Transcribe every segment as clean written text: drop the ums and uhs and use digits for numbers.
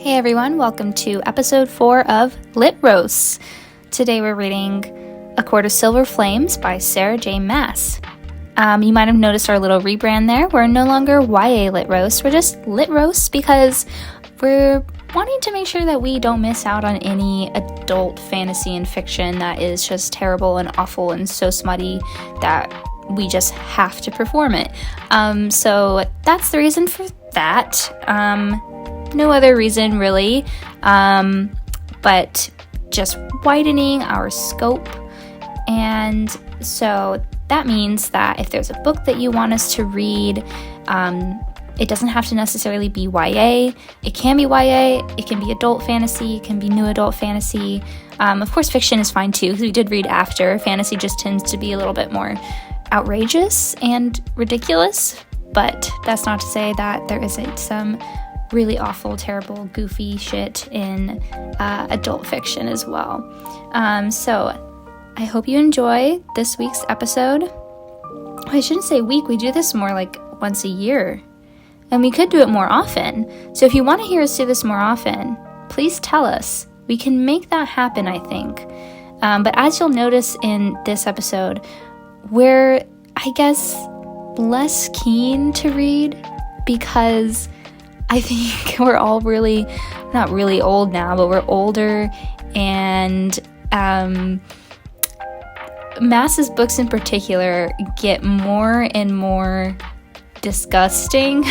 Hey everyone, welcome to episode 4 of Lit Roasts. Today we're reading A Court of Silver Flames by Sarah J. Maas. You might have noticed our little rebrand there. We're no longer YA Lit Roasts, we're just Lit Roasts because we're wanting to make sure that we don't miss out on any adult fantasy and fiction that is just terrible and awful and so smutty that we just have to perform it. So that's the reason for that. No other reason really, but just widening our scope. And so that means that if there's a book that you want us to read, it doesn't have to necessarily be YA. It can be YA, it can be adult fantasy, it can be new adult fantasy. Of course, fiction is fine too, because we did read After. Fantasy just tends to be a little bit more outrageous and ridiculous, but that's not to say that there isn't some really awful, terrible, goofy shit in adult fiction as well. So I hope you enjoy this week's episode. I shouldn't say week, we do this more like once a year, and we could do it more often. So if you want to hear us do this more often, please tell us. We can make that happen, I think. But as you'll notice in this episode, we're, I guess, less keen to read because I think we're all really, not really old now, but we're older, and Maas's books in particular get more and more disgusting.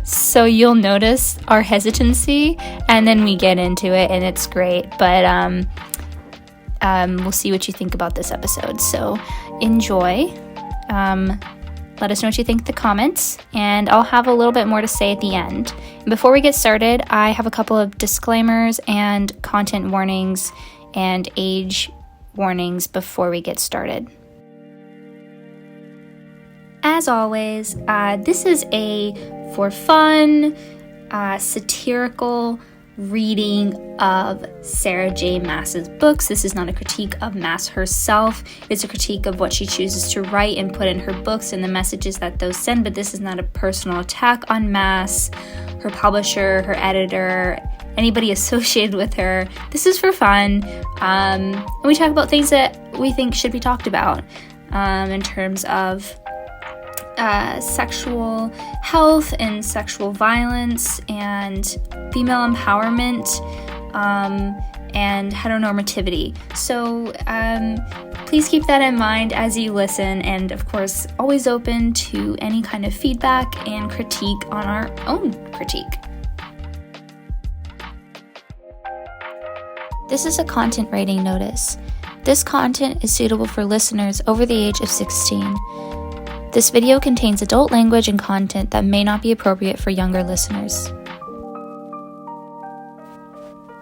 So you'll notice our hesitancy, and then we get into it, and it's great, but we'll see what you think about this episode, so enjoy. Let us know what you think in the comments, and I'll have a little bit more to say at the end. And before we get started, I have a couple of disclaimers and content warnings and age warnings before we get started. As always, this is a for fun, satirical reading of Sarah J. Maas's books. This is not a critique of Maas herself. It's a critique of what she chooses to write and put in her books and the messages that those send, but this is not a personal attack on Maas, her publisher, her editor, anybody associated with her. This is for fun. And we talk about things that we think should be talked about in terms of sexual health and sexual violence and female empowerment and heteronormativity. So please keep that in mind as you listen, and of course always open to any kind of feedback and critique on our own critique. This is a content rating notice. This content is suitable for listeners over the age of 16. This video contains adult language and content that may not be appropriate for younger listeners.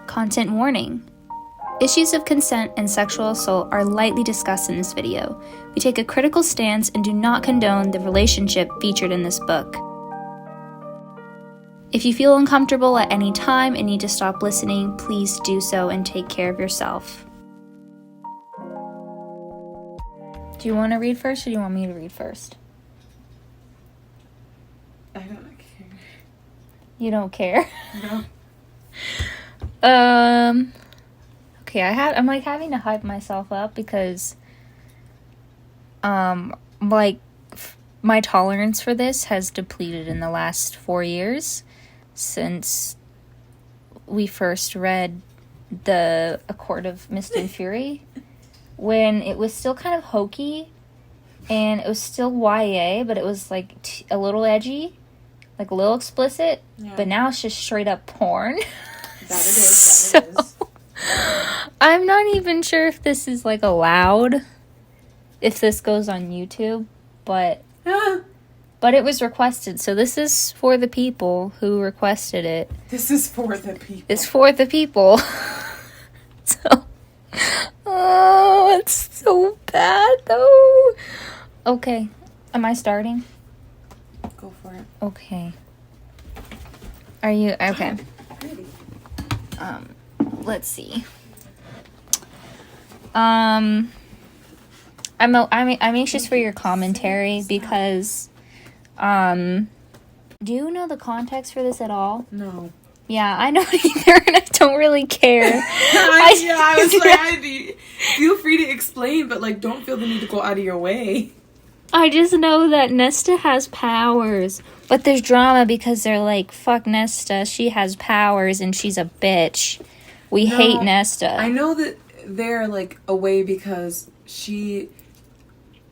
Content warning. Issues of consent and sexual assault are lightly discussed in this video. We take a critical stance and do not condone the relationship featured in this book. If you feel uncomfortable at any time and need to stop listening, please do so and take care of yourself. Do you want to read first, or do you want me to read first? I don't care. You don't care? No. Okay, I'm like having to hype myself up because my tolerance for this has depleted in the last 4 years since we first read A Court of Mist and Fury, when it was still kind of hokey and it was still YA, but it was like a little edgy, like a little explicit, Yeah. but now it's just straight up porn. That it is. I'm not even sure if this is like allowed, if this goes on YouTube, but it was requested, so this is for the people who requested it. This is for the people. It's for the people. So, oh, it's so bad though. Okay, am I starting? Go for it. Okay. Are you okay? Pretty. Let's see. I'm anxious for your commentary because Do you know the context for this at all? No. Yeah, I don't either, and I don't really care. I was like, feel free to explain, but, like, don't feel the need to go out of your way. I just know that Nesta has powers. But there's drama because they're like, fuck Nesta, she has powers and she's a bitch. We hate Nesta. I know that they're, like, away because she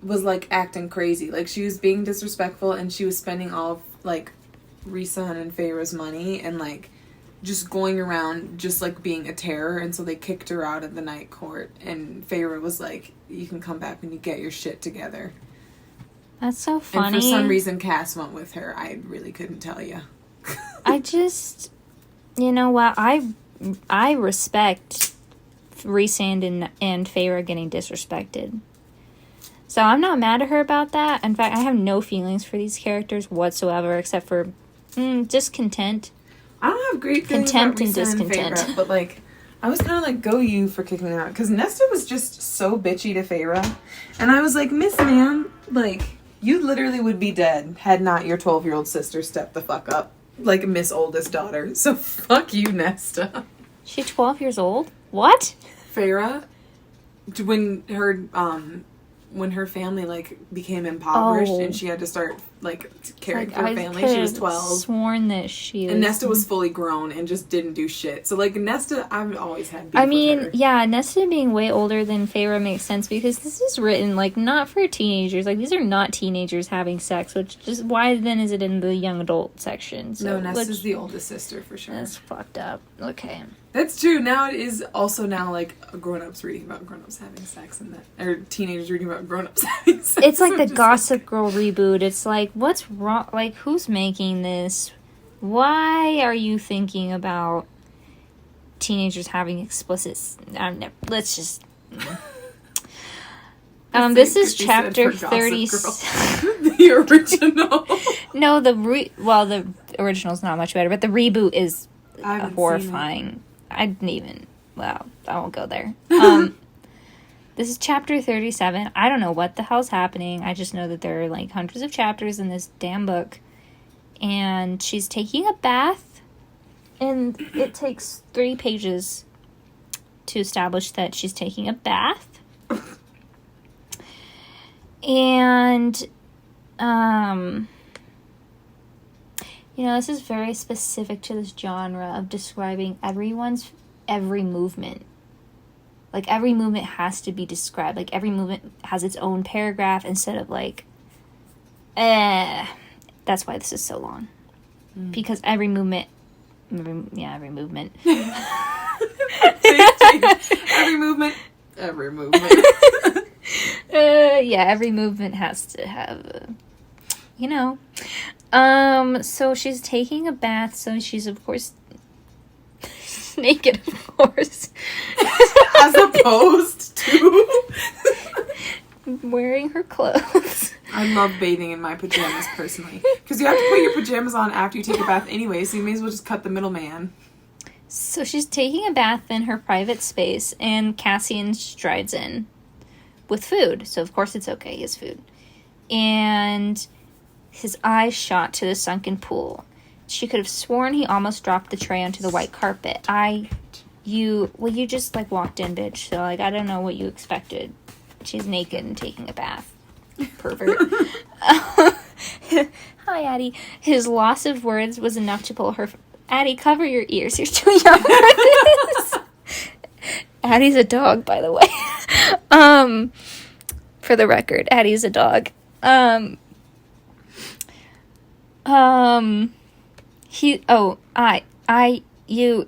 was, like, acting crazy. Like, she was being disrespectful and she was spending all of, like, Rhysand and Feyre's money and, like, just going around just, like, being a terror. And so they kicked her out of the Night Court. And Feyre was like, you can come back when you get your shit together. That's so funny. And for some reason, Cass went with her. I really couldn't tell you. I just, you know what? I respect Rhysand and Feyre getting disrespected. So I'm not mad at her about that. In fact, I have no feelings for these characters whatsoever, except for discontent. I don't have great feelings Contempt about and Rhysand discontent. Feyre, but, like, I was kind of like, go you for kicking her out. Because Nesta was just so bitchy to Feyre. And I was like, Miss Ma'am, like, you literally would be dead had not your 12-year-old sister stepped the fuck up. Like, Miss Oldest Daughter. So, fuck you, Nesta. She's 12 years old? What? Feyre, when her family, like, became impoverished and she had to start, like, caring for her family, she was 12. Sworn that she was... And Nesta was fully grown and just didn't do shit. So, like, Nesta, I've always had beef with her. Yeah, Nesta being way older than Feyre makes sense because this is written, like, not for teenagers. Like, these are not teenagers having sex, which just... Why then is it in the young adult section? So, no, Nesta's the oldest sister, for sure. That's fucked up. Okay. That's true. Now it is also like, grown-ups reading about grown-ups having sex and that... Or teenagers reading about grown-ups having sex. It's like the Gossip Girl reboot. It's like, what's wrong? Like, who's making this? Why are you thinking about teenagers having explicit... let's just... this is chapter 30. The original. No, the original's not much better, but the reboot is horrifying. I didn't even... Well, I won't go there. This is chapter 37. I don't know what the hell's happening. I just know that there are, like, hundreds of chapters in this damn book. And she's taking a bath. And it takes 3 pages to establish that she's taking a bath. And, you know, this is very specific to this genre of describing everyone's every movement. Like, every movement has to be described. Like, every movement has its own paragraph instead of, like, That's why this is so long. Because every movement... every movement. Every movement. Every movement has to have, so she's taking a bath, so she's, of course, naked, of course. As opposed to... wearing her clothes. I love bathing in my pajamas, personally. Because you have to put your pajamas on after you take a bath anyway, so you may as well just cut the middleman. So she's taking a bath in her private space, and Cassian strides in with food. So, of course, it's okay. He has food. And his eyes shot to the sunken pool. She could have sworn he almost dropped the tray onto the white carpet. You just, like, walked in, bitch. So, like, I don't know what you expected. She's naked and taking a bath. Pervert. Hi, Addie. His loss of words was enough to pull her... Addie, cover your ears. You're too young for this. Addie's a dog, by the way. For the record, Addie's a dog.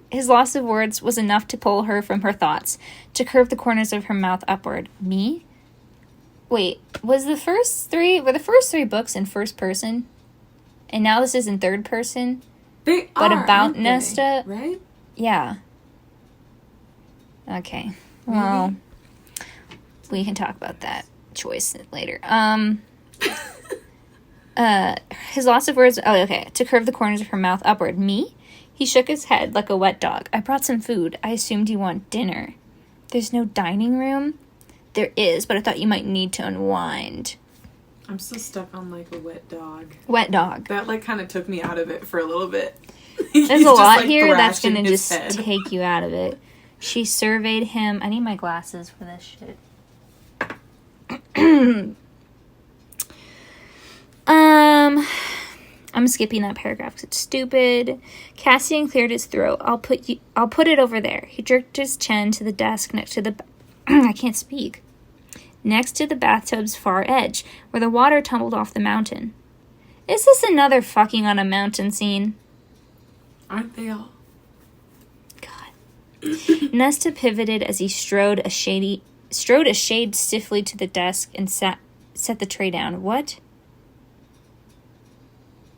His loss of words was enough to pull her from her thoughts, to curve the corners of her mouth upward. Me? Wait, were the first 3 books in first person? And now this is in third person? They but are, about Nesta? Right? Yeah. Okay. Well, we can talk about that choice later. His loss of words... Oh, okay. To curve the corners of her mouth upward. Me? He shook his head like a wet dog. I brought some food. I assumed you want dinner. There's no dining room? There is, but I thought you might need to unwind. I'm still stuck on, like, a wet dog. Wet dog. That, like, kind of took me out of it for a little bit. There's a lot here that's going to just take you out of it. She surveyed him. I need my glasses for this shit. I'm skipping that paragraph because it's stupid. Cassian cleared his throat. I'll put it over there. He jerked his chin to the desk next to the I can't speak. Next to the bathtub's far edge, where the water tumbled off the mountain. Is this another fucking on a mountain scene? Aren't they all? God. Nesta pivoted as he strode a shade stiffly to the desk and set the tray down. What?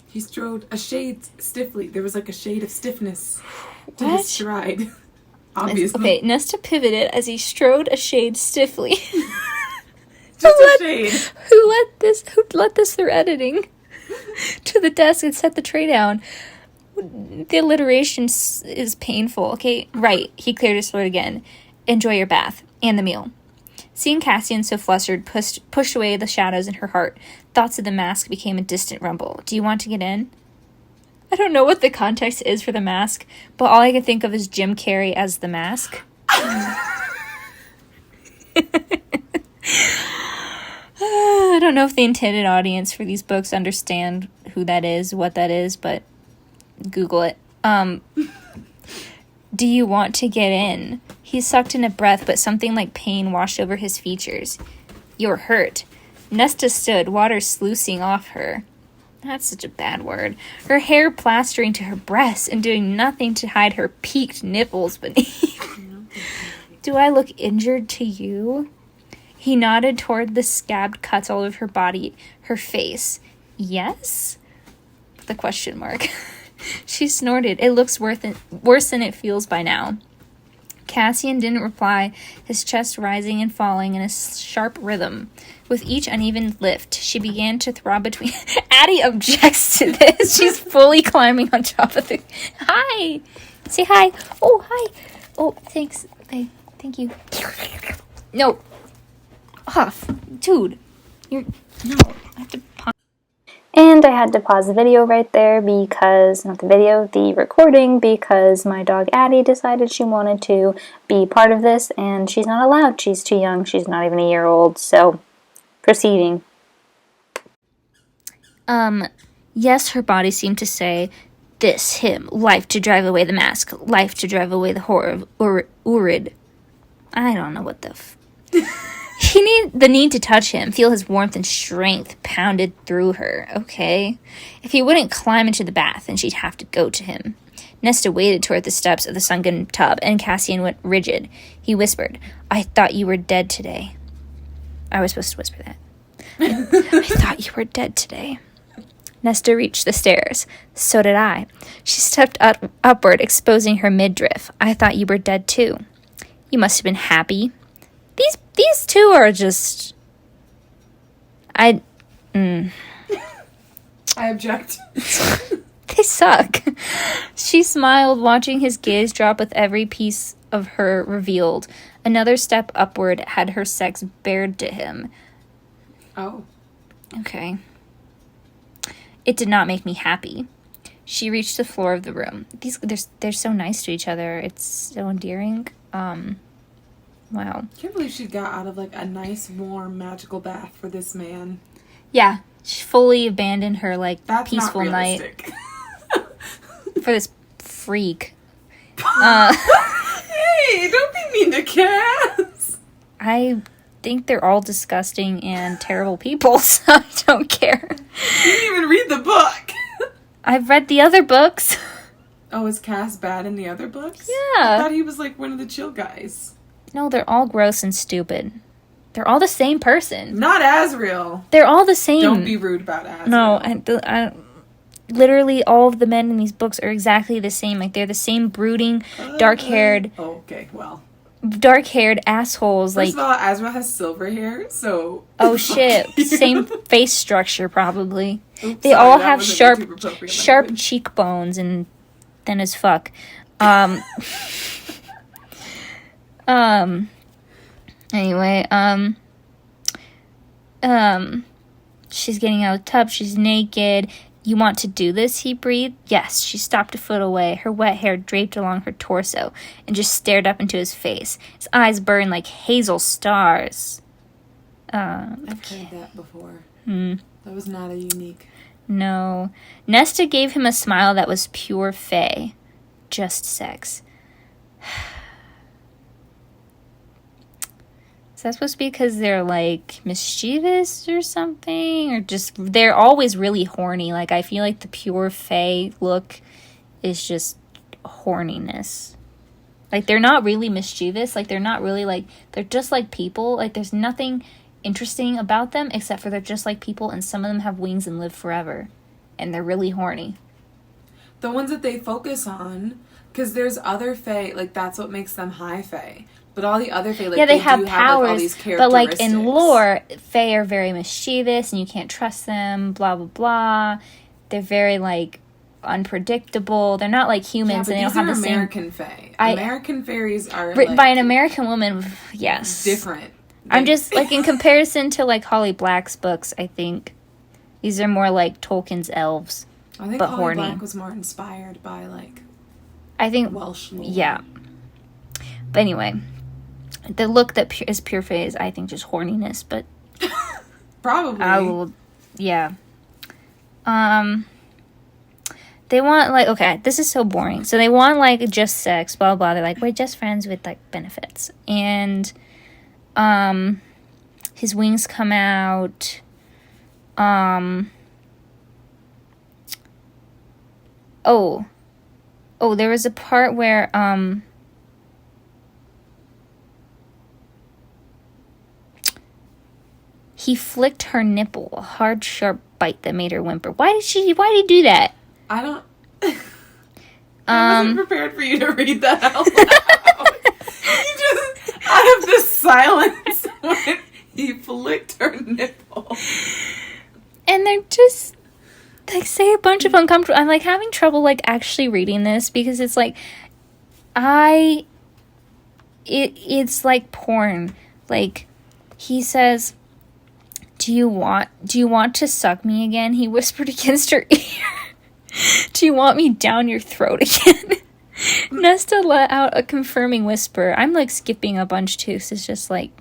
He strode a shade stiffly. There was like a shade of stiffness to What? his stride. Obviously. Okay, Nesta pivoted as he strode a shade stiffly. Just a shade. Who let this through editing? To the desk and set the tray down. The alliteration is painful. Okay, right. He cleared his throat again. Enjoy your bath and the meal. Seeing Cassian so flustered pushed away the shadows in her heart. Thoughts of the mask became a distant rumble. Do you want to get in? I don't know what the context is for the mask, but all I can think of is Jim Carrey as the mask. I don't know if the intended audience for these books understand who that is, what that is, but Google it. Do you want to get in? He sucked in a breath, but something like pain washed over his features. You're hurt. Nesta stood, water sluicing off her. That's such a bad word. Her hair plastering to her breasts and doing nothing to hide her peaked nipples beneath. Do I look injured to you? He nodded toward the scabbed cuts all over her body, her face. Yes? The question mark. She snorted. It looks worse than it feels by now. Cassian didn't reply, his chest rising and falling in a sharp rhythm. With each uneven lift, she began to throb between... Addie objects to this. She's fully climbing on top of the... Hi! Say hi. Oh, hi. Oh, thanks. Thank you. No. Off. Dude. No. I have to... And I had to pause the video right there because, not the video, the recording, because my dog Addie decided she wanted to be part of this, and she's not allowed. She's too young. She's not even a year old, so proceeding. Yes, her body seemed to say, this, him, life to drive away the mask, life to drive away the horror of Urid. I don't know what the the need to touch him, feel his warmth and strength pounded through her. Okay. If he wouldn't climb into the bath, then she'd have to go to him. Nesta waded toward the steps of the sunken tub, and Cassian went rigid. He whispered, I thought you were dead today. I was supposed to whisper that. I thought you were dead today. Nesta reached the stairs. So did I. She stepped upward, exposing her midriff. I thought you were dead too. You must have been happy. These two are just... I object. They suck. She smiled, watching his gaze drop with every piece of her revealed. Another step upward had her sex bared to him. Oh. Okay. It did not make me happy. She reached the floor of the room. They're so nice to each other. It's so endearing. Wow. I can't believe she got out of, like, a nice, warm, magical bath for this man. Yeah. She fully abandoned her, like, That's peaceful not night for this freak. Hey, don't be mean to Cass. I think they're all disgusting and terrible people, so I don't care. You didn't even read the book. I've read the other books. Oh, is Cass bad in the other books? Yeah. I thought he was, like, one of the chill guys. No, they're all gross and stupid. They're all the same person. Not Asriel. They're all the same. Don't be rude about Asriel. No, I literally all of the men in these books are exactly the same. Like, they're the same brooding, dark-haired... Oh, okay, well. Dark-haired assholes. First of all, Asriel has silver hair, so... Oh, shit. Same face structure, probably. Oops, they sorry, all that have wasn't sharp language. cheekbones and thin as fuck. Anyway, She's getting out of the tub. She's naked. You want to do this, he breathed. Yes, she stopped a foot away, her wet hair draped along her torso, and just stared up into his face. His eyes burned like hazel stars. I've heard that before. That was not a unique. No. Nesta gave him a smile that was pure fae. Just sex. Is that supposed to be because they're, like, mischievous or something? Or just, they're always really horny. Like, I feel like the pure fae look is just horniness. Like, they're not really mischievous. Like, they're not really, like, they're just like people. Like, there's nothing interesting about them except for they're just like people, and some of them have wings and live forever. And they're really horny. The ones that they focus on, because there's other fae, like, that's what makes them high fae. But all the other fae, like, yeah, they have do powers, have, like, all these but, like, characteristics. in lore, fae are very mischievous, and you can't trust them, blah, blah, blah. They're very, like, unpredictable. They're not like humans, and they don't have the same... American fae. American fairies are, written like, by an American woman, yes. different. I'm just, like, in comparison to, like, Holly Black's books, I think these are more like Tolkien's elves, I think but Holly horny. Black was more inspired by, like, I think Welsh lore. Yeah. But anyway, the look that is pure fae is, I think, just horniness, but probably. I will, yeah. They want, like, okay, this is so boring. So they want, like, just sex, blah, blah. They're like, we're just friends with, like, benefits. And, his wings come out. There was a part where, he flicked her nipple, a hard, sharp bite that made her whimper. Why did he do that? I don't... I wasn't prepared for you to read that out loud. I have this silence when he flicked her nipple. And they're just, like, say a bunch of uncomfortable... I'm, like, having trouble, like, actually reading this because it's, like, it's like porn. Like, he says... Do you want to suck me again? He whispered against her ear. Do you want me down your throat again? Nesta let out a confirming whisper. I'm, like, skipping a bunch, too, so it's just, like...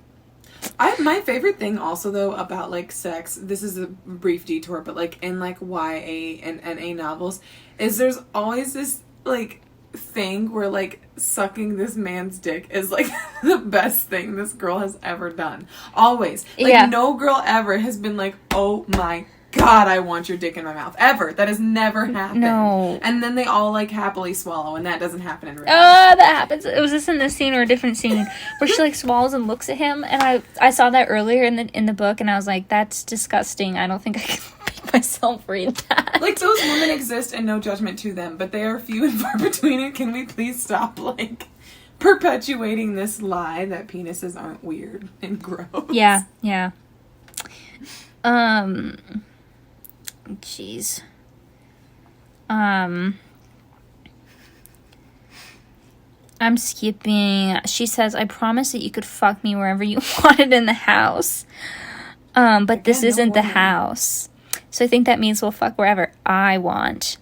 My favorite thing also, though, about, like, sex, this is a brief detour, but, like, in, like, YA and NA novels, is there's always this, like, thing where, like, sucking this man's dick is, like, the best thing this girl has ever done. Always. Like, yeah. No girl ever has been like, oh my God, I want your dick in my mouth. Ever. That has never happened. No. And then they all, like, happily swallow, and that doesn't happen in real life. That happens. Was this in this scene or a different scene where she, like, swallows and looks at him? And I saw that earlier in the book, and I was like, that's disgusting. I don't think I can make myself read that. Like, those women exist, and no judgment to them, but they are few and far between, and can we please stop, like, perpetuating this lie that penises aren't weird and gross? Yeah. Jeez. I'm skipping. She says, I promise that you could fuck me wherever you wanted in the house. But again, this isn't the house. So I think that means we'll fuck wherever I want.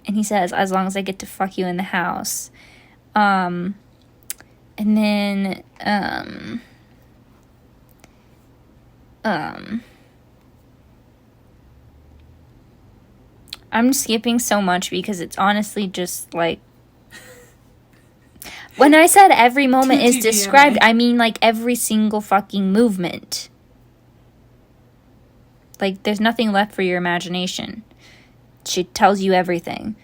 And he says, as long as I get to fuck you in the house. And then, I'm skipping so much because it's honestly just, like... When I said every moment is described, I mean, like, every single fucking movement. Like, there's nothing left for your imagination. She tells you everything.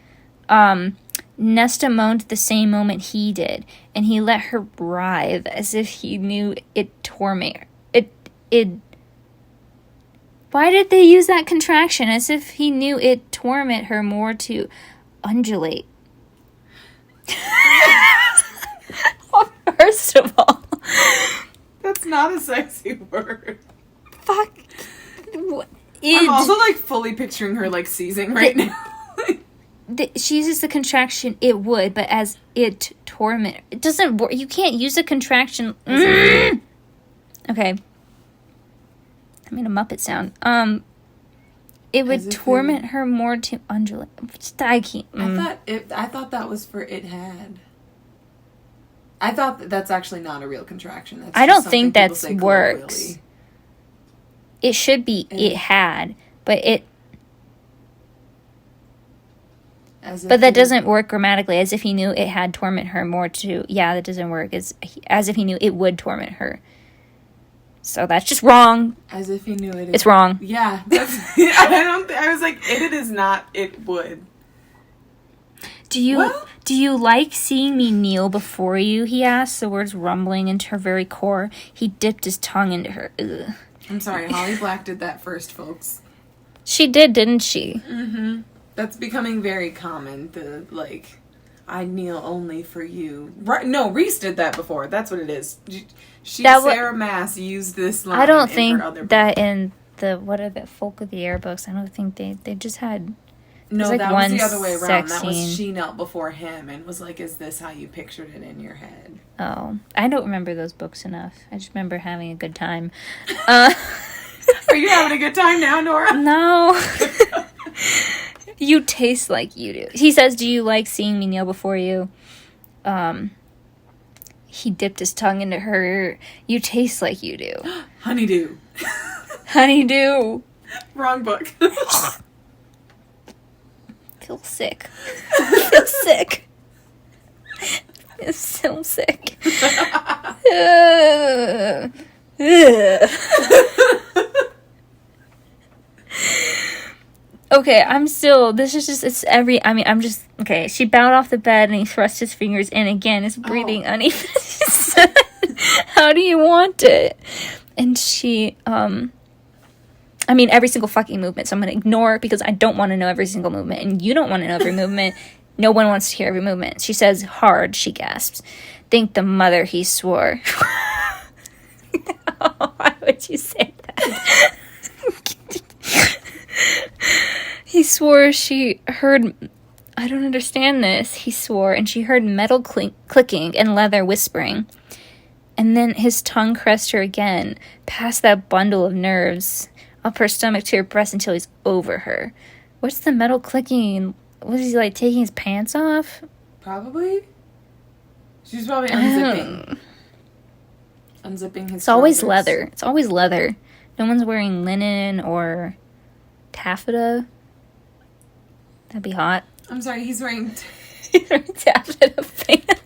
Nesta moaned the same moment he did, and he let her writhe as if he knew it torment. Why did they use that contraction? As if he knew it torment her more to undulate. First of all, that's not a sexy word. Fuck. I'm also, like, fully picturing her, like, seizing right now. She uses the contraction, it would, but as it torment. It doesn't work. You can't use a contraction. Okay. I made a Muppet sound. It would As if torment her more to undulate. I can't. I thought that was for it had. I thought that's actually not a real contraction. That's I just don't think something people that's say works. colloquially. It should be it had, but it. But that doesn't work grammatically. As if he knew it had torment her more to. Yeah, that doesn't work. As if he knew it would torment her. So that's just wrong. As if he knew it. It's wrong. Yeah, that's. I was like, it is not. It would. Do you like seeing me kneel before you? He asked, the words rumbling into her very core. He dipped his tongue into her. Ugh. I'm sorry, Holly Black did that first, folks. She did, didn't she? Mm-hmm. That's becoming very common. The like, I kneel only for you. Right? No, Reese did that before. That's what it is. Sarah Maas used this line. I don't think in her other that in the Folk of the Air books. I don't think they just had. No, like that was the other way around. That was scene. she knelt before him and was like, "Is this how you pictured it in your head?" Oh, I don't remember those books enough. I just remember having a good time. Are you having a good time now, Nora? No. You taste like you do. He says, "Do you like seeing me kneel before you?" He dipped his tongue into her. You taste like you do. Honeydew. Honeydew. Wrong book. Feel sick. Feel sick. Feel so sick. Okay, okay, she bowed off the bed and he thrust his fingers in again, his breathing uneven. He said, "How do you want it?" And she, every single fucking movement, so I'm gonna ignore it because I don't want to know every single movement, and you don't want to know every movement. No one wants to hear every movement. She says, "Hard," she gasps. "Thank the mother," he swore. Why would you say that? He swore she heard... I don't understand this. He swore, and she heard metal clicking and leather whispering. And then his tongue caressed her again, past that bundle of nerves, up her stomach to her breast until he's over her. What's the metal clicking? Was he, like, taking his pants off? Probably. She's probably unzipping. Unzipping his It's always trousers. leather. It's always leather. No one's wearing linen or taffeta. That'd be hot. I'm sorry, he's wearing taffeta pants.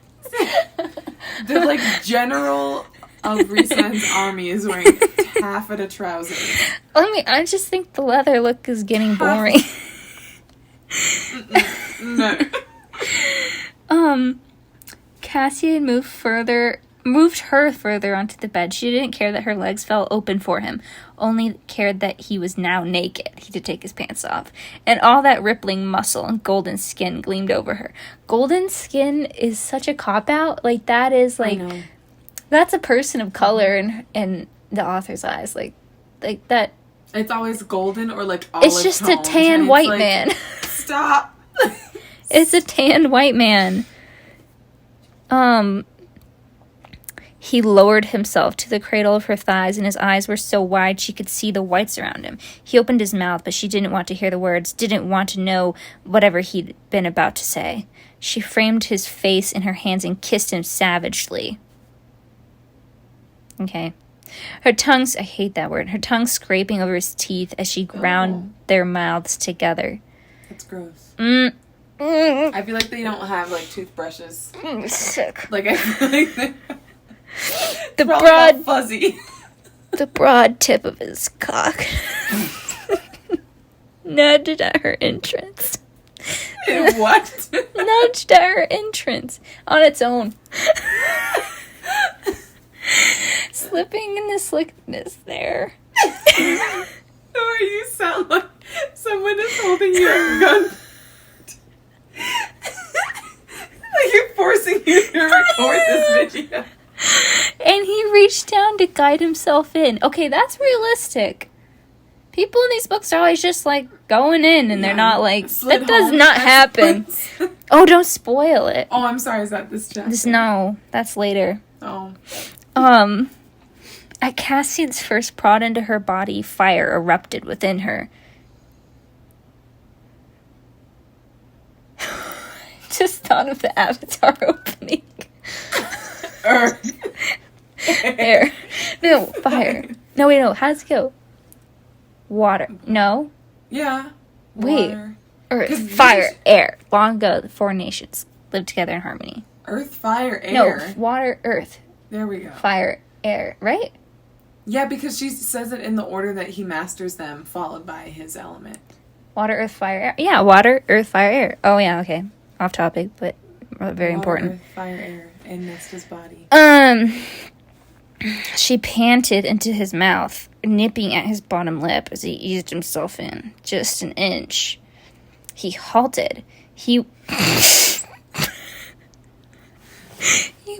The, like, general of Reese's army is wearing taffeta trousers. I just think the leather look is getting boring. No. Cassian moved her further onto the bed. She didn't care that her legs fell open for him, only cared that he was now naked. He did take his pants off. And all that rippling muscle and golden skin gleamed over her. Golden skin is such a cop-out. Like, that is, like, that's a person of color in the author's eyes. Like that. It's always golden or, like, olive It's just tones, a tan and white like, man. Stop. It's a tan white man. He lowered himself to the cradle of her thighs, and his eyes were so wide she could see the whites around him. He opened his mouth, but she didn't want to hear the words, didn't want to know whatever he'd been about to say. She framed his face in her hands and kissed him savagely. Okay. Her tongue, I hate that word, her tongue scraping over his teeth as she ground their mouths together. That's gross. I I feel like they don't have, like, toothbrushes. Sick. Like, I feel like The probably all fuzzy. The broad tip of his cock nudged at her entrance. What? Nudged at her entrance on its own. Slipping in the slickness there. Or you sound like someone is holding your gun. Like you're forcing you to record this video. And he reached down to guide himself in. Okay, that's realistic. People in these books are always just, like, going in, and they're not, like, Slid that does home not happen. experts. Oh, don't spoil it. Oh, I'm sorry, is that this chapter? No, that's later. Oh. At Cassian's first prod into her body, fire erupted within her. just thought of the Avatar opening. Earth. Air. No, fire. No, wait, no. How does it go? Water. No. Yeah. Wait. Water. Earth, fire, air. Long ago, the four nations lived together in harmony. Earth, fire, air. No, water, earth. There we go. Fire, air. Right? Yeah, because she says it in the order that he masters them, followed by his element. Water, earth, fire, air. Yeah, water, earth, fire, air. Oh, yeah, okay. Off topic, but very important. Earth, fire, air, and Nesta's body. She panted into his mouth, nipping at his bottom lip as he eased himself in. Just an inch. He halted. He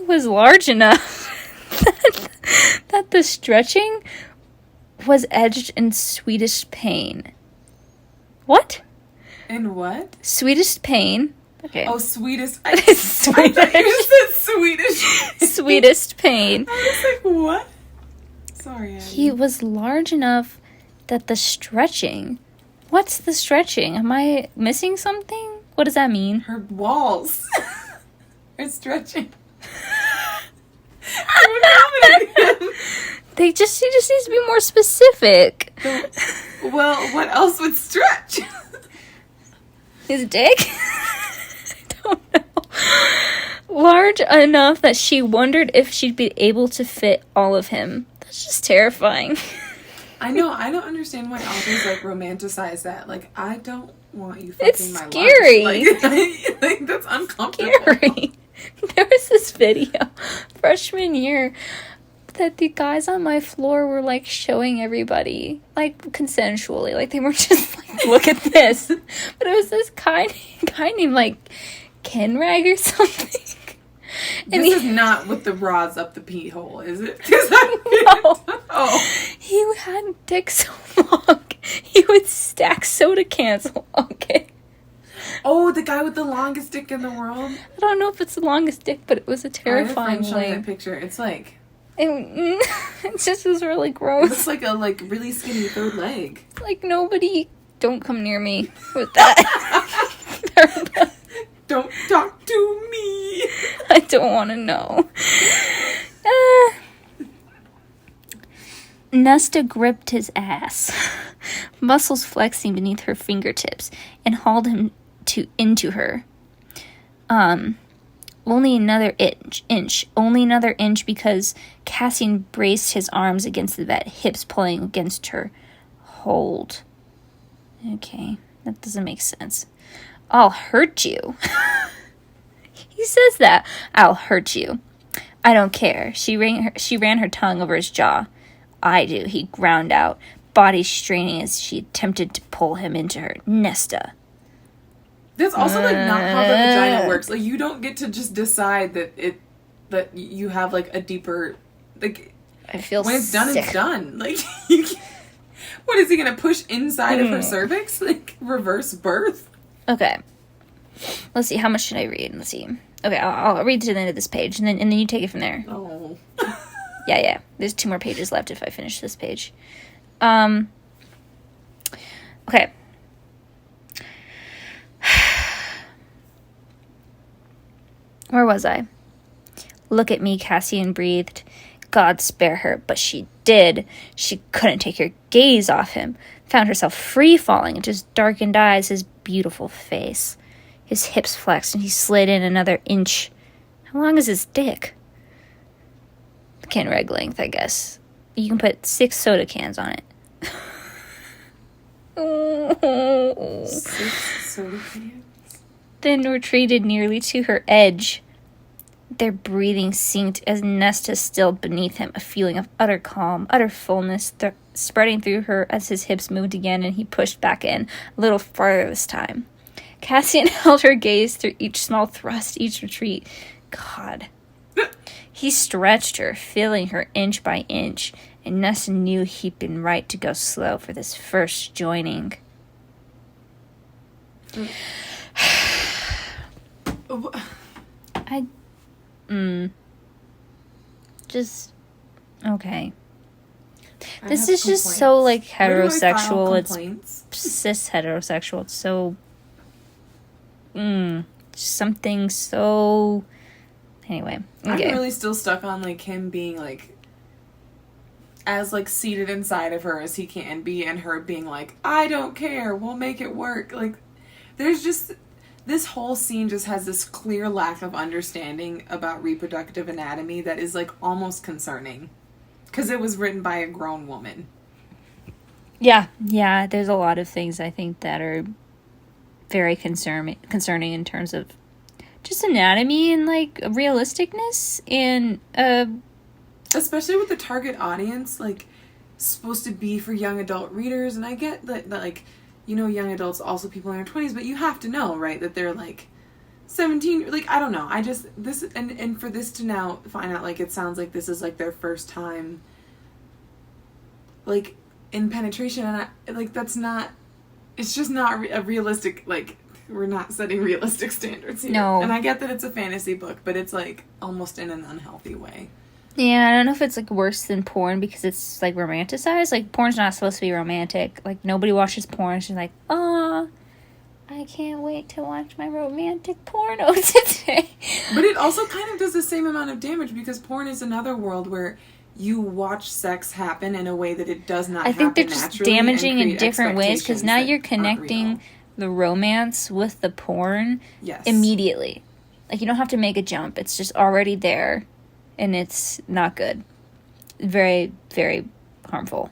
was large enough that the stretching was edged in sweetest pain. What? In what? Sweetest pain. Okay. Oh, sweetest. Swedish. I thought you said Swedish. Sweetest pain. I was like, what? Sorry, Abby. He was large enough that the stretching... What's the stretching? Am I missing something? What does that mean? Her walls are stretching. I He just needs to be more specific. Well, what else would stretch? His dick? I don't know. Large enough that she wondered if she'd be able to fit all of him. That's just terrifying. I know. I don't understand why authors like romanticize that. Like, I don't want you fucking It's my lunch. scary. Like that's uncomfortable. Scary. There was this video freshman year that the guys on my floor were like showing everybody, like consensually, like they were just like, look at this. But it was this guy named like Kenrag or something. And This is not with the rods up the pee hole, is it? No. Oh. He had dick so long, he would stack soda cans. Okay. Oh, the guy with the longest dick in the world. I don't know if it's the longest dick, but it was a I terrifying have a friend showing way. that picture. It's like It just was really it gross. looks like a really skinny third leg. Like, nobody, don't come near me with that. Don't talk to me. I don't want to know. Nesta gripped his ass, muscles flexing beneath her fingertips, and hauled him into her. Only another inch, because Cassian braced his arms against the bed, hips pulling against her hold. Okay, that doesn't make sense. I'll hurt you. He says that. I'll hurt you. I don't care. She ran her tongue over his jaw. I do, he ground out, body straining as she attempted to pull him into her. Nesta. That's also like not how the vagina works. Like, you don't get to just decide that you have like a deeper, like, I feel when it's done, sick. it's done. Like, you can't, what is he gonna push inside of her cervix? Like, reverse birth? Okay. Let's see. How much should I read? Let's see. Okay, I'll read to the end of this page, and then you take it from there. Oh. Yeah. There's 2 more pages left if I finish this page. Okay. Where was I? Look at me, Cassian breathed. God spare her, but she did. She couldn't take her gaze off him. Found herself free-falling into his darkened eyes, his beautiful face. His hips flexed, and he slid in another inch. How long is his dick? Kenrag length, I guess. You can put 6 soda cans on it. 6 soda cans? Then retreated nearly to her edge. Their breathing synced as Nesta stilled beneath him, a feeling of utter calm, utter fullness spreading through her as his hips moved again and he pushed back in, a little farther this time. Cassian held her gaze through each small thrust, each retreat. God. He stretched her, filling her inch by inch, and Nesta knew he'd been right to go slow for this first joining. Just okay. This is just so like heterosexual. It's cis heterosexual. It's so something so... Anyway. Okay. I'm really still stuck on, like, him being, like, as, like, seated inside of her as he can be, and her being like, I don't care, we'll make it work. Like, there's just... This whole scene just has this clear lack of understanding about reproductive anatomy that is, like, almost concerning. Because it was written by a grown woman. Yeah, there's a lot of things I think that are very concerning in terms of just anatomy and, like, realisticness and, especially with the target audience, like, supposed to be for young adult readers, and I get that like, you know, young adults, also people in their 20s, but you have to know, right, that they're, like, 17, like, I don't know, I just, this, and for this to now find out, like, it sounds like this is, like, their first time, like, in penetration, and I, like, that's not, it's just not a realistic, like, we're not setting realistic standards here. No. And I get that it's a fantasy book, but it's, like, almost in an unhealthy way. Yeah, I don't know if it's, like, worse than porn because it's, like, romanticized. Like, porn's not supposed to be romantic. Like, nobody watches porn. She's like, oh, I can't wait to watch my romantic porno today. But it also kind of does the same amount of damage because porn is another world where you watch sex happen in a way that it does not happen naturally. I think they're just damaging in different ways because now you're connecting the romance with the porn immediately. Like, you don't have to make a jump. It's just already there, and it's not good. Very, very harmful.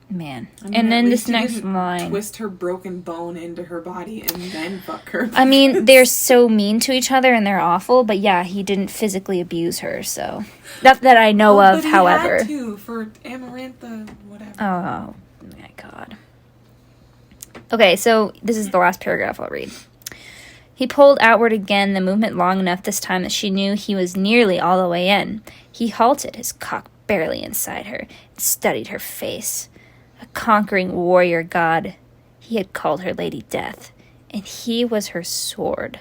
Man. I mean, and then this next line. Twist her broken bone into her body and then fuck her. I mean, they're so mean to each other and they're awful, but yeah, he didn't physically abuse her, so. Not that I know of, but however. He had to for Amarantha, whatever. Oh, my God. Okay, so this is the last paragraph I'll read. He pulled outward again, the movement long enough this time that she knew he was nearly all the way in. He halted, his cock barely inside her, and studied her face. A conquering warrior god. He had called her Lady Death, and he was her sword.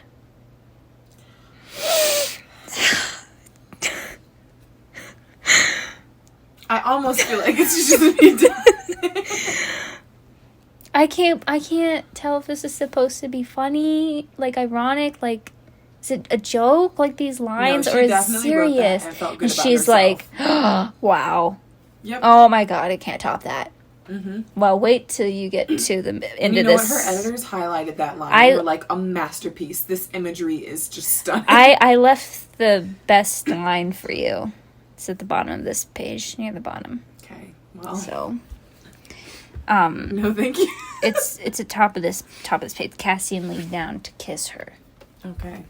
I almost feel like it's just me done. I can't tell if this is supposed to be funny, like ironic, like is it a joke, like these lines, or is it serious? And she's like, oh, wow. Yep. Oh my God, I can't top that. Mm-hmm. Well, wait till you get to the end of this. You know what? Her editors highlighted that line. They were like, a masterpiece. This imagery is just stunning. I left the best line for you. It's at the bottom of this page, near the bottom. Okay. Well. So. No, thank you. it's at the top of this page. Cassian leaned down to kiss her. Okay.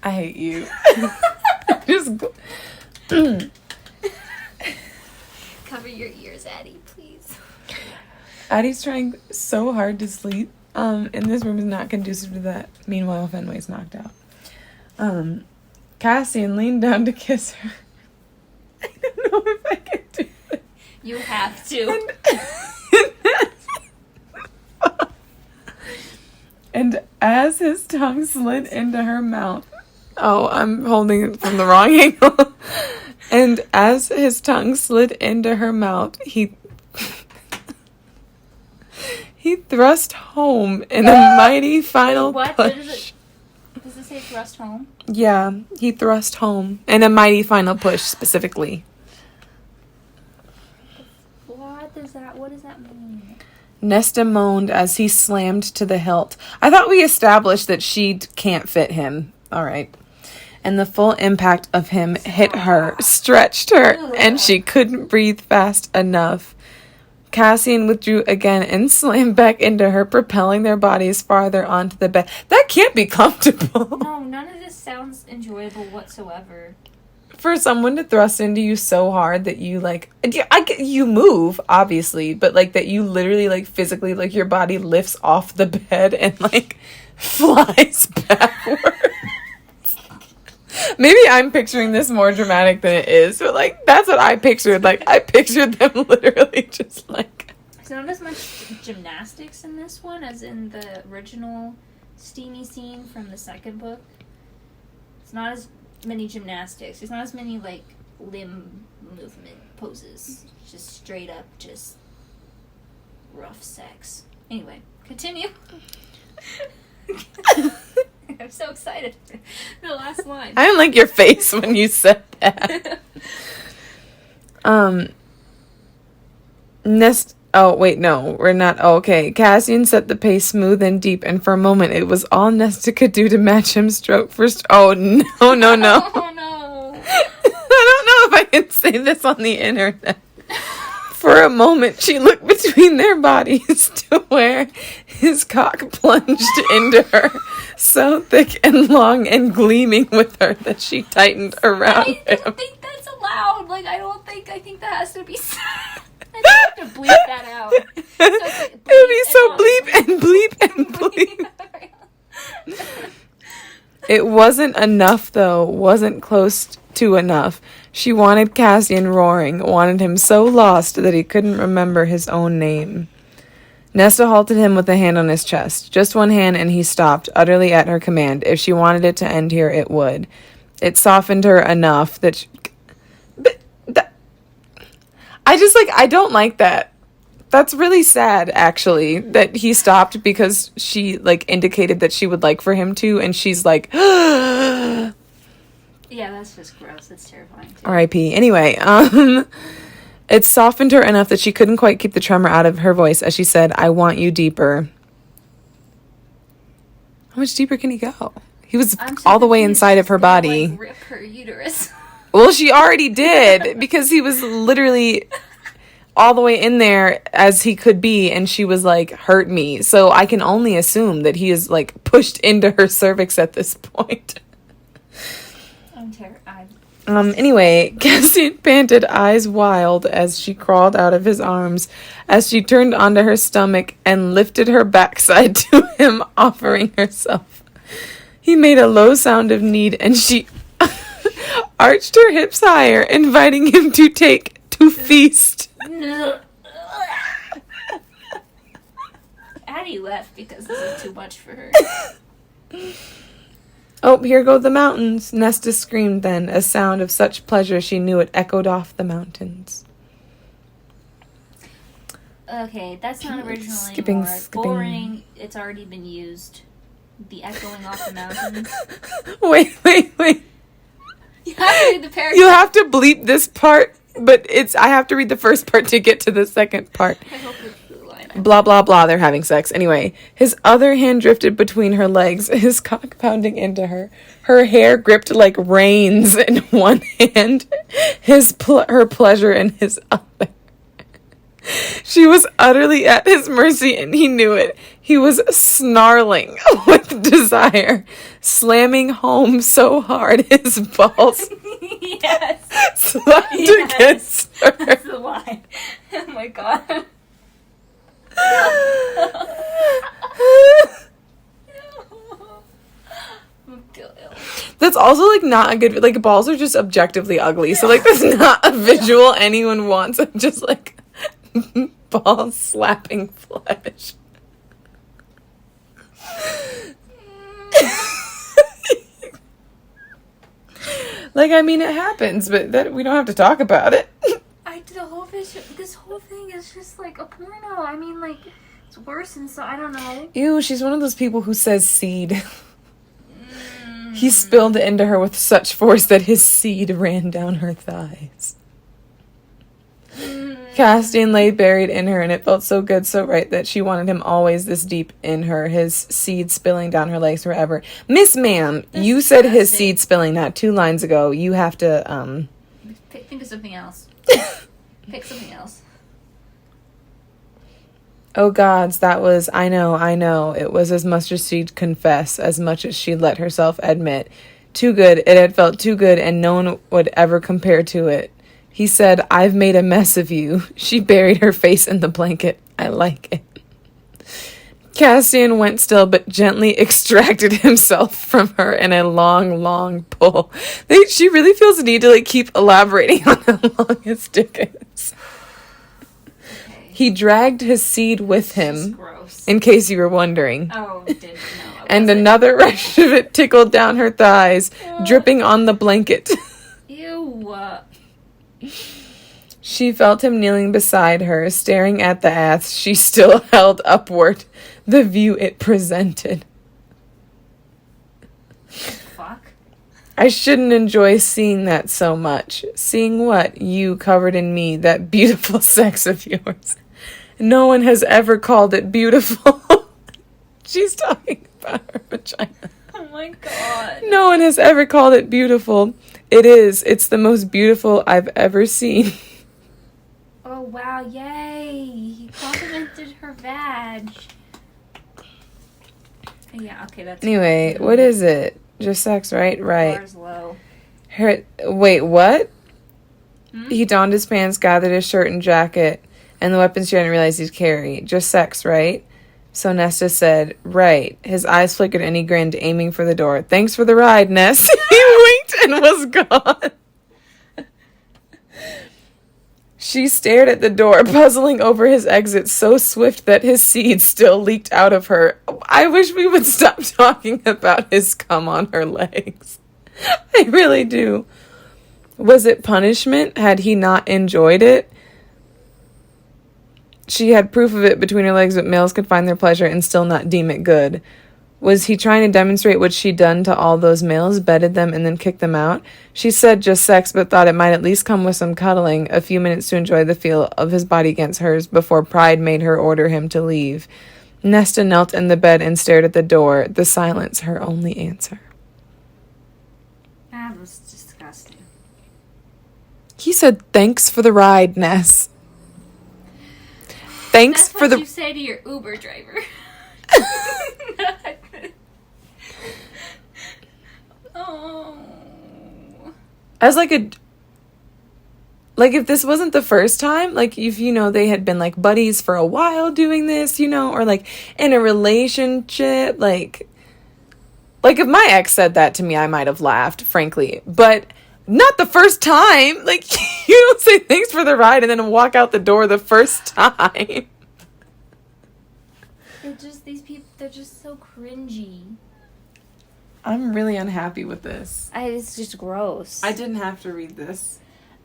I hate you. Just go. Cover your ears, Addie, please. Addie's trying so hard to sleep. And this room is not conducive to that. Meanwhile, Fenway's knocked out. Cassian leaned down to kiss her. I don't know if I can do it. You have to. And as his tongue slid into her mouth... Oh, I'm holding it from the wrong angle. And as his tongue slid into her mouth, he thrust home in a mighty final push. What? Does it say thrust home? Yeah, he thrust home in a mighty final push, specifically. What does that mean? Nesta moaned as he slammed to the hilt. I thought we established that she can't fit him. All right. And the full impact of him hit her, stretched her, and she couldn't breathe fast enough. Cassian withdrew again and slammed back into her, propelling their bodies farther onto the bed. That can't be comfortable. No, none of this sounds enjoyable whatsoever. For someone to thrust into you so hard that you, like... you move, obviously, but, like, that you literally, like, physically, like, your body lifts off the bed and, like, flies backward. Maybe I'm picturing this more dramatic than it is, but, like, that's what I pictured. Like, I pictured them literally just, like... There's not as much gymnastics in this one as in the original steamy scene from the second book. It's not as many gymnastics. There's not as many, like, limb movement poses. Just straight up, just rough sex. Anyway, continue. I'm so excited for the last line. I didn't like your face when you said that. Oh, wait, no, we're not. Oh, okay. Cassian set the pace smooth and deep, and for a moment it was all Nesta could do to match him stroke for Oh, no. Oh, no. I don't know if I can say this on the internet. For a moment, she looked between their bodies to where his cock plunged into her, so thick and long and gleaming with her that she tightened around him. I don't think that's allowed. Like, I think that has to be said. I have to bleep that out. So it's like, It would be so bleep and bleep and bleep. It wasn't enough, though. Wasn't close to enough. She wanted Cassian roaring, wanted him so lost that he couldn't remember his own name. Nesta halted him with a hand on his chest. Just one hand, and he stopped, utterly at her command. If she wanted it to end here, it would. It softened her enough that I don't like that. That's really sad, actually, that he stopped because she, indicated that she would like for him to, and she's like, yeah, that's just gross. That's terrifying, too. R.I.P. Anyway, it softened her enough that she couldn't quite keep the tremor out of her voice as she said, I want you deeper. How much deeper can he go? He was all the way inside of her body. Rip her uterus. Well, she already did, because he was literally all the way in there as he could be, and she was like, hurt me. So I can only assume that he is, pushed into her cervix at this point. I'm terrified. Anyway, Cassian panted, eyes wild, as she crawled out of his arms, as she turned onto her stomach and lifted her backside to him, offering herself. He made a low sound of need, and she arched her hips higher, inviting him to feast. Addie left because this is too much for her. Oh, here go the mountains, Nesta screamed then, a sound of such pleasure she knew it echoed off the mountains. Okay, that's not original Skipping. Boring, it's already been used. The echoing off the mountains. Wait. You have to read the paragraph. You have to bleep this part, but I have to read the first part to get to the second part. I hope it's the line. Blah, blah, blah, they're having sex. Anyway, his other hand drifted between her legs, his cock pounding into her. Her hair gripped like reins in one hand, her pleasure in his other. She was utterly at his mercy, and he knew it. He was snarling with desire, slamming home so hard his balls slapped against her. That's the line. Oh my god. That's also not a good, balls are just objectively ugly, so that's not a visual anyone wants. I'm just balls slapping flesh. It happens, but that we don't have to talk about it. This whole thing is just a porno. It's worse, and so I don't know. Ew, she's one of those people who says seed. He spilled it into her with such force that his seed ran down her thighs. Castian lay buried in her, and it felt so good, so right, that she wanted him always this deep in her, his seed spilling down her legs forever. Miss Ma'am, you said his seed spilling not 2 lines ago. You have to, think of something else. Pick something else. Oh gods, that was, I know. It was as much as she'd confess, as much as she'd let herself admit. Too good, it had felt too good, and no one would ever compare to it. He said, I've made a mess of you. She buried her face in the blanket. I like it. Cassian went still, but gently extracted himself from her in a long, long pull. She really feels the need to keep elaborating on how long his dick is. Okay. He dragged his seed with him, in case you were wondering. Oh, didn't know. And another rush of it tickled down her thighs, dripping on the blanket. Ew. She felt him kneeling beside her, staring at the ass she still held upward, the view it presented. Fuck. I shouldn't enjoy seeing that so much. Seeing what? You covered in me, that beautiful sex of yours. No one has ever called it beautiful. She's talking about her vagina. Oh my god. No one has ever called it beautiful. It is. It's the most beautiful I've ever seen. Oh wow, yay. He complimented her vag. Yeah, okay, that's... Anyway, what is it? Just sex, right? Right. Bar's low. Wait, what? He donned his pants, gathered his shirt and jacket, and the weapons she hadn't realized he'd carry. Just sex, right? So Nesta said, right. His eyes flickered and he grinned, aiming for the door. Thanks for the ride, Ness. He winked and was gone. She stared at the door, puzzling over his exit so swift that his seed still leaked out of her. I wish we would stop talking about his cum on her legs. I really do. Was it punishment? Had he not enjoyed it? She had proof of it between her legs, but males could find their pleasure and still not deem it good. Was he trying to demonstrate what she'd done to all those males, bedded them, and then kicked them out? She said just sex, but thought it might at least come with some cuddling, a few minutes to enjoy the feel of his body against hers before pride made her order him to leave. Nesta knelt in the bed and stared at the door, the silence her only answer. That was disgusting. He said, thanks for the ride, Ness. Thanks That's for the... what you say to your Uber driver. Oh. As like if this wasn't the first time, like if, they had been like buddies for a while doing this, or like in a relationship, like if my ex said that to me, I might have laughed, frankly, but not the first time. Like, you don't say thanks for the ride and then walk out the door the first time. These people, they're just so cringy. I'm really unhappy with this. It's just gross. I didn't have to read this.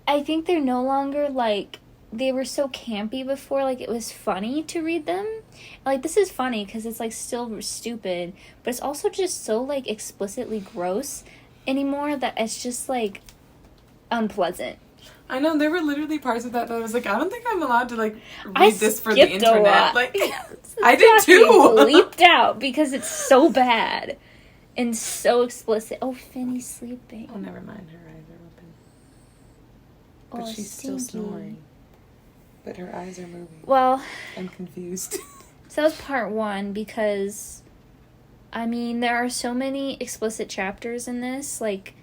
I think they're no longer, like, they were so campy before, like, it was funny to read them. Like, this is funny because it's, like, still stupid, but it's also just so, like, explicitly gross anymore that it's just, like, unpleasant. I know, there were literally parts of that I was like, I don't think I'm allowed to, like, read this for the internet. A lot. Like, I did too. Leaped out because it's so bad and so explicit. Oh, Finny's sleeping. Oh, never mind. Her eyes are open. But Oh, she's stinky. still snoring. But her eyes are moving. Well, I'm confused. so that was part one because, I mean, there are so many explicit chapters in this. Like,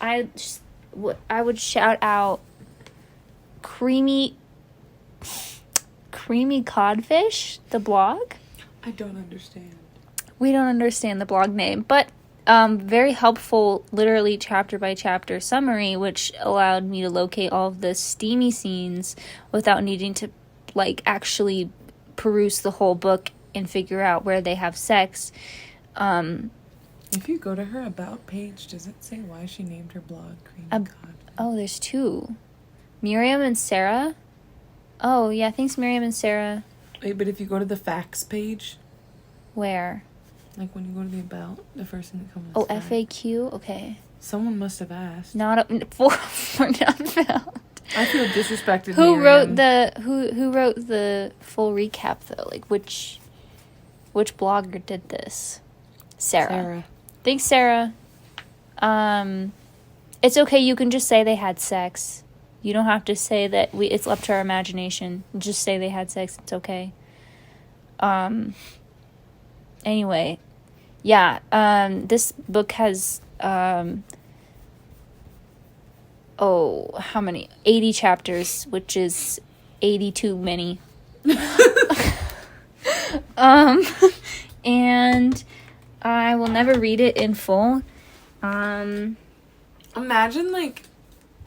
I would shout out Creamy Codfish, the blog. I don't understand. We don't understand the blog name, but very helpful, literally chapter by chapter summary, which allowed me to locate all of the steamy scenes without needing to, like, actually peruse the whole book and figure out where they have sex. If you go to her About page, does it say why she named her blog Creamy Codfish? Oh, there's two. Miriam and Sarah. Oh, yeah, thanks, Miriam and Sarah. Wait, but if you go to the facts page, Where? like when you go to the About, the first thing that comes Oh, up. FAQ? Okay. Someone must have asked. Not for not found. I feel disrespected. Who Miriam. wrote the full recap though? Like which blogger did this? Sarah. Thanks, Sarah. It's okay. You can just say they had sex. You don't have to say that it's up to our imagination. Just say they had sex. It's okay. Anyway, yeah. This book has how many? 80 chapters, which is 80 too many. And I will never read it in full. Imagine, like,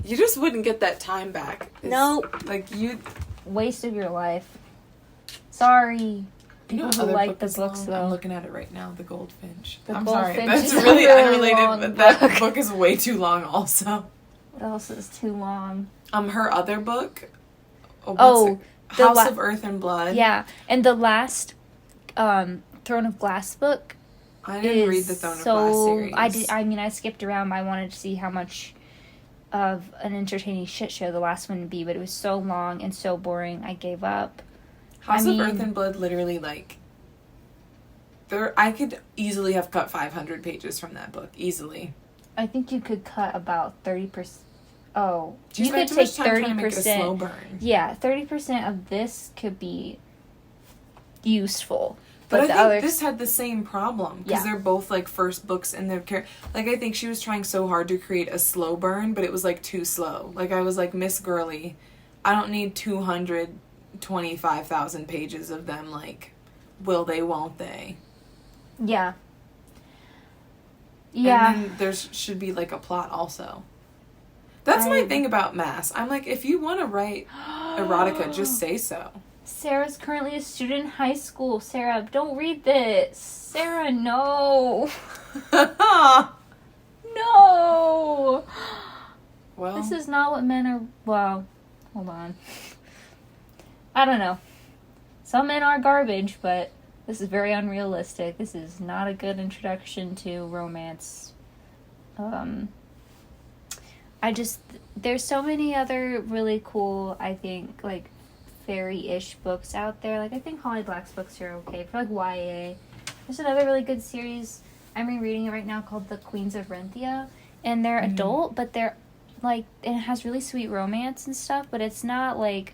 you just wouldn't get that time back. Nope. Like, you... Waste of your life. Sorry. People who other like book the is books, long? though. I'm looking at it right now, The Goldfinch. The I'm sorry, Goldfinch that's is a really really unrelated, long but that book. book is way too long also. What else is too long? Her other book, House of Earth and Blood. Yeah, and the last Throne of Glass book. I didn't read the Throne of Glass series. I skipped around. I wanted to see how much of an entertaining shit show the last one would be, but it was so long and so boring, I gave up. House of Earth and Blood literally, like, I could easily have cut 500 pages from that book, easily. I think you could cut about 30%. Oh, you could take 30%. Trying to make it a slow burn. Yeah, 30% of this could be useful. But I think this had the same problem, because they're both, like, first books in their career. Like, I think she was trying so hard to create a slow burn, but it was, like, too slow. Like, I was like, Miss Girly, I don't need 225,000 pages of them, like, will they, won't they? Yeah. Yeah. And then there should be, like, a plot also. That's my thing about Mass. I'm like, if you want to write erotica, just say so. Sarah's currently a student in high school. Sarah, don't read this. Sarah, no. No. Well, this is not what men are... Well, hold on. I don't know. Some men are garbage, but this is very unrealistic. This is not a good introduction to romance. There's so many other really cool, I think, like, fairy-ish books out there. Like, I think Holly Black's books are okay for, like, YA. There's another really good series, I'm rereading it right now, called The Queens of Renthia. And they're adult, but they're, like, it has really sweet romance and stuff, but it's not, like,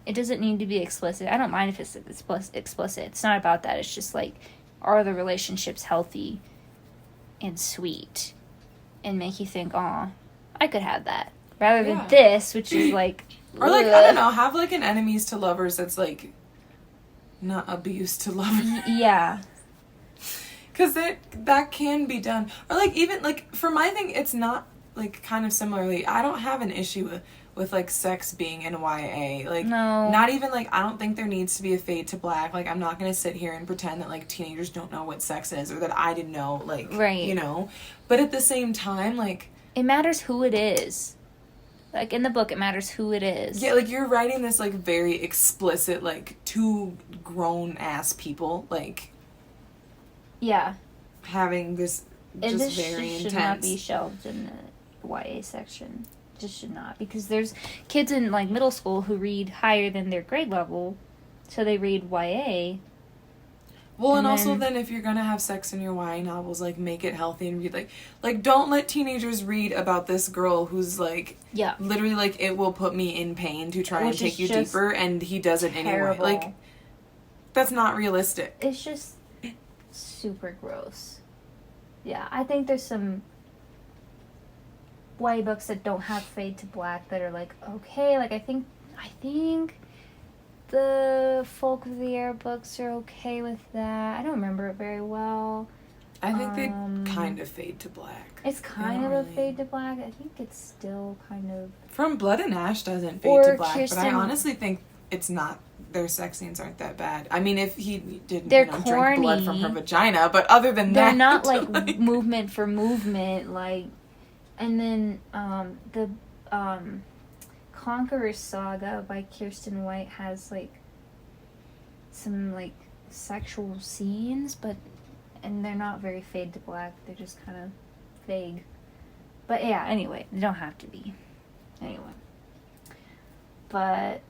it doesn't need to be explicit. I don't mind if it's explicit. It's not about that. It's just, like, are the relationships healthy and sweet? And make you think, aw, I could have that. Rather than this, which is, like... Or, like, I don't know, have, like, an enemies to lovers that's, like, not abuse to lovers. Yeah. Because that can be done. Or, like, even, like, for my thing, it's not, like, kind of similarly, I don't have an issue with like, sex being in YA. Like, no. Not even, like, I don't think there needs to be a fade to black. Like, I'm not going to sit here and pretend that, like, teenagers don't know what sex is or that I didn't know, like, you know. But at the same time, like... It matters who it is. Like, in the book, it matters who it is. Yeah, like, you're writing this, like, very explicit, like, two grown-ass people, like... Yeah. Having this just very intense... This should not be shelved in the YA section. Just should not. Because there's kids in, like, middle school who read higher than their grade level, so they read YA. Well, and also then if you're gonna have sex in your YA novels, like, make it healthy and read, like, don't let teenagers read about this girl who's, like, literally, like, it will put me in pain to try and take you deeper, and he does it anyway. Like, that's not realistic. It's just super gross. Yeah, I think there's some YA books that don't have fade to black that are, like, okay. Like, I think the Folk of the Air books are okay with that. I don't remember it very well. I think they kind of fade to black. It's kind of a fade to black. I think it's still kind of... From Blood and Ash doesn't fade to black, but I honestly think it's not... Their sex scenes aren't that bad. I mean, if he didn't drink blood from her vagina, but other than that... They're not, like, movement for movement, like... And then, the Conqueror Saga by Kirsten White has, like, some, like, sexual scenes, and they're not very fade to black. They're just kind of vague. But, yeah, anyway, they don't have to be. Anyway. But,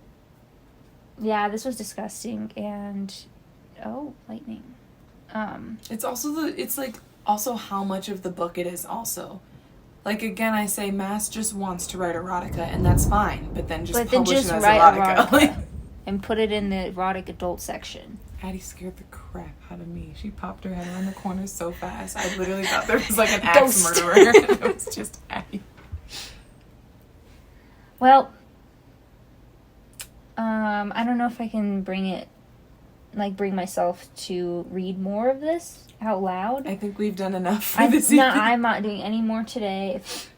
yeah, this was disgusting, and... Oh, lightning. It's also it's, like, also how much of the book it is also. Like, again, I say Mass just wants to write erotica, and that's fine, but then just publish it as erotica. And put it in the erotic adult section. Addie scared the crap out of me. She popped her head around the corner so fast. I literally thought there was, like, an axe murderer. It was just Addie. Well, I don't know if I can bring myself to read more of this out loud. I think we've done enough for this evening. I'm not doing any more today. If,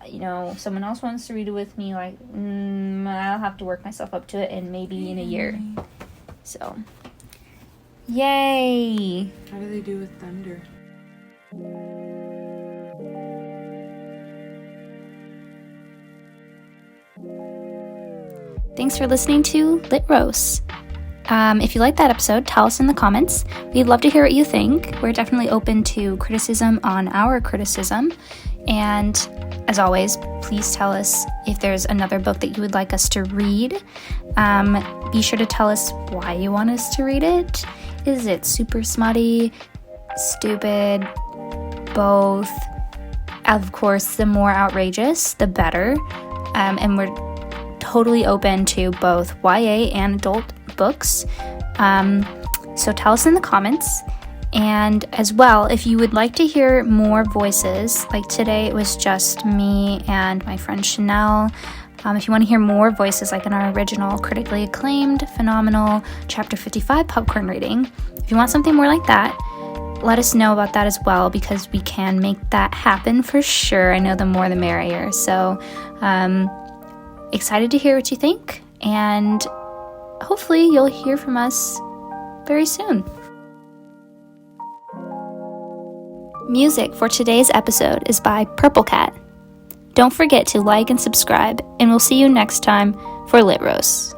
someone else wants to read it with me, like, I'll have to work myself up to it, and maybe in a year. So, yay! How do they do with thunder? Thanks for listening to Lit Roast. If you liked that episode, tell us in the comments. We'd love to hear what you think. We're definitely open to criticism on our criticism. And as always, please tell us if there's another book that you would like us to read. Be sure to tell us why you want us to read it. Is it super smutty, stupid, both? Of course, the more outrageous, the better. And we're totally open to both YA and adult books. So tell us in the comments. And as well, if you would like to hear more voices, like today it was just me and my friend Chanel. If you want to hear more voices, like in our original critically acclaimed, phenomenal Chapter 55 popcorn reading, if you want something more like that, let us know about that as well, because we can make that happen for sure. I know the more the merrier. So excited to hear what you think, and hopefully you'll hear from us very soon. Music for today's episode is by Purple Cat. Don't forget to like and subscribe, and we'll see you next time for Lit Roast.